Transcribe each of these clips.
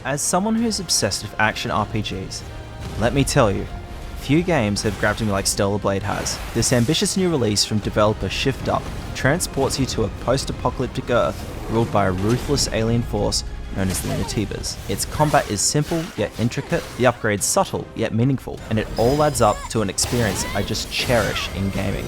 As someone who's obsessed with action RPGs, let me tell you, few games have grabbed me like Stellar Blade has. This ambitious new release from developer Shift Up transports you to a post-apocalyptic Earth ruled by a ruthless alien force known as the Natibas. Its combat is simple yet intricate, the upgrades subtle yet meaningful, and it all adds up to an experience I just cherish in gaming.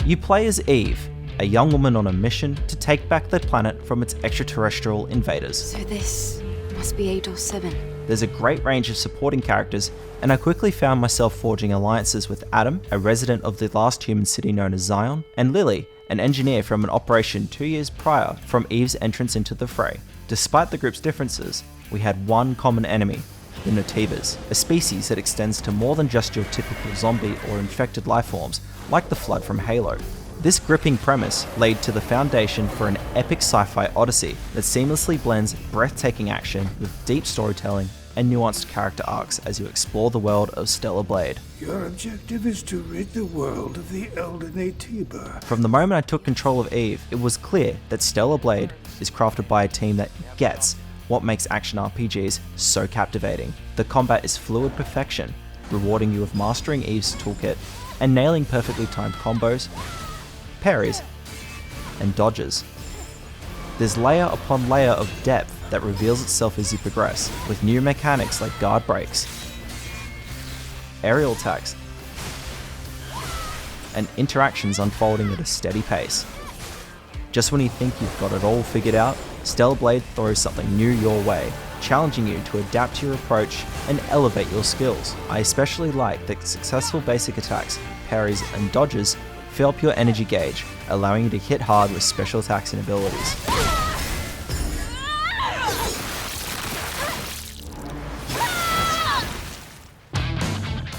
You play as Eve, a young woman on a mission to take back the planet from its extraterrestrial invaders. So this must be 8 or 7. There's a great range of supporting characters, and I quickly found myself forging alliances with Adam, a resident of the last human city known as Zion, and Lily, an engineer from an operation 2 years prior from Eve's entrance into the fray. Despite the group's differences, we had one common enemy, the Natibas, a species that extends to more than just your typical zombie or infected lifeforms, like the Flood from Halo. This gripping premise laid to the foundation for an epic sci-fi odyssey that seamlessly blends breathtaking action with deep storytelling and nuanced character arcs as you explore the world of Stellar Blade. Your objective is to rid the world of the Elder Natiba. From the moment I took control of Eve, it was clear that Stellar Blade is crafted by a team that gets what makes action RPGs so captivating. The combat is fluid perfection, rewarding you with mastering Eve's toolkit and nailing perfectly timed combos, parries, and dodges. There's layer upon layer of depth that reveals itself as you progress, with new mechanics like guard breaks, aerial attacks, and interactions unfolding at a steady pace. Just when you think you've got it all figured out, Stellar Blade throws something new your way, challenging you to adapt to your approach and elevate your skills. I especially like that successful basic attacks, parries, and dodges fill up your energy gauge, allowing you to hit hard with special attacks and abilities.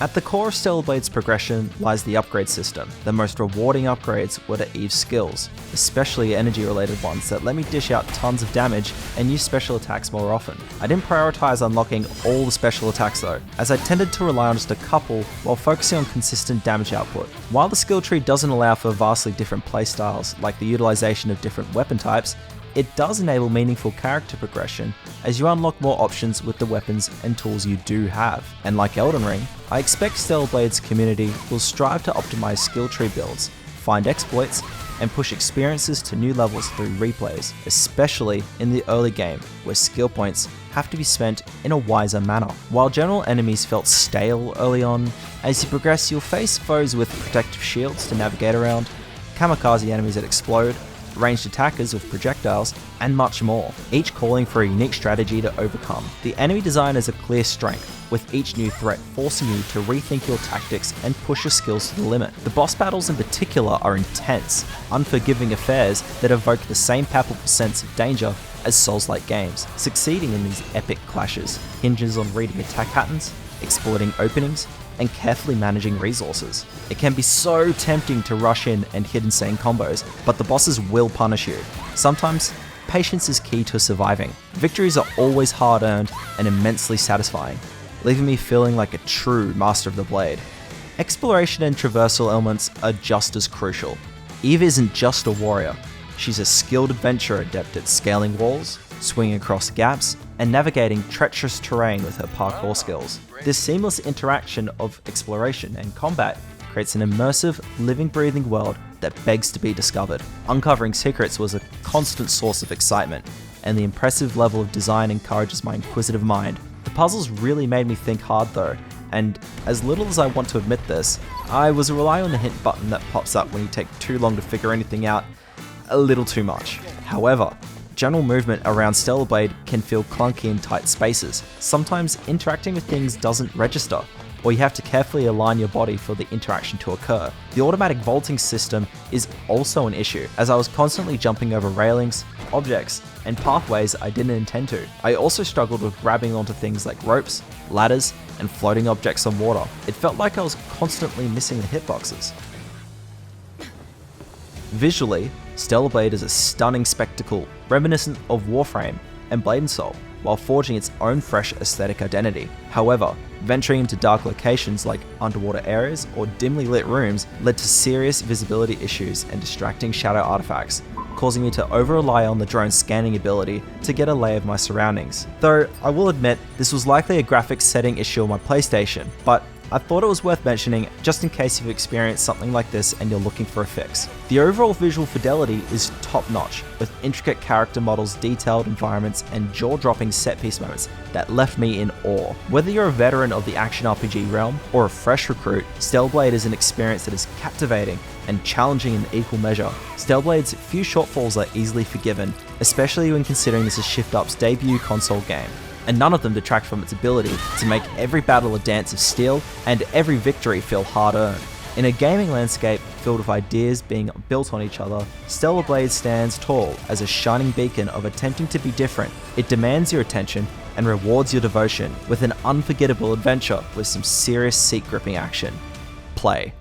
At the core of Stellar Blade's progression lies the upgrade system. The most rewarding upgrades were to Eve's skills, especially energy-related ones that let me dish out tons of damage and use special attacks more often. I didn't prioritize unlocking all the special attacks though, as I tended to rely on just a couple while focusing on consistent damage output. While the skill tree doesn't allow for vastly different playstyles, like the utilization of different weapon types, it does enable meaningful character progression as you unlock more options with the weapons and tools you do have. And like Elden Ring, I expect Stellar Blade's community will strive to optimize skill tree builds, find exploits, and push experiences to new levels through replays, especially in the early game where skill points have to be spent in a wiser manner. While general enemies felt stale early on, as you progress you'll face foes with protective shields to navigate around, kamikaze enemies that explode, ranged attackers with projectiles, and much more, each calling for a unique strategy to overcome. The enemy design is a clear strength, with each new threat forcing you to rethink your tactics and push your skills to the limit. The boss battles in particular are intense, unforgiving affairs that evoke the same palpable sense of danger as Souls-like games. Succeeding in these epic clashes hinges on reading attack patterns, exploiting openings, and carefully managing resources. It can be so tempting to rush in and hit insane combos, but the bosses will punish you. Sometimes, patience is key to surviving. Victories are always hard-earned and immensely satisfying, leaving me feeling like a true master of the blade. Exploration and traversal elements are just as crucial. Eve isn't just a warrior, she's a skilled adventurer adept at scaling walls, swinging across gaps, and navigating treacherous terrain with her parkour skills. This seamless interaction of exploration and combat creates an immersive, living, breathing world that begs to be discovered. Uncovering secrets was a constant source of excitement, and the impressive level of design encourages my inquisitive mind. The puzzles really made me think hard though, and as little as I want to admit this, I was relying on the hint button that pops up when you take too long to figure anything out a little too much. However, general movement around Stellar Blade can feel clunky in tight spaces. Sometimes interacting with things doesn't register, or you have to carefully align your body for the interaction to occur. The automatic vaulting system is also an issue, as I was constantly jumping over railings, objects, and pathways I didn't intend to. I also struggled with grabbing onto things like ropes, ladders, and floating objects on water. It felt like I was constantly missing the hitboxes. Visually, Stellar Blade is a stunning spectacle, reminiscent of Warframe and Blade & Soul, while forging its own fresh aesthetic identity. However, venturing into dark locations like underwater areas or dimly lit rooms led to serious visibility issues and distracting shadow artifacts. causing me to over-rely on the drone's scanning ability to get a lay of my surroundings. Though, I will admit, this was likely a graphics setting issue on my PlayStation, but I thought it was worth mentioning just in case you've experienced something like this and you're looking for a fix. The overall visual fidelity is top-notch, with intricate character models, detailed environments, and jaw-dropping set-piece moments that left me in awe. Whether you're a veteran of the action RPG realm or a fresh recruit, Stellblade is an experience that is captivating and challenging in equal measure. Stellblade's few shortfalls are easily forgiven, especially when considering this is Shift Up's debut console game, and none of them detract from its ability to make every battle a dance of steel and every victory feel hard-earned. In a gaming landscape filled with ideas being built on each other, Stellar Blade stands tall as a shining beacon of attempting to be different. It demands your attention and rewards your devotion with an unforgettable adventure with some serious seat-gripping action. Play.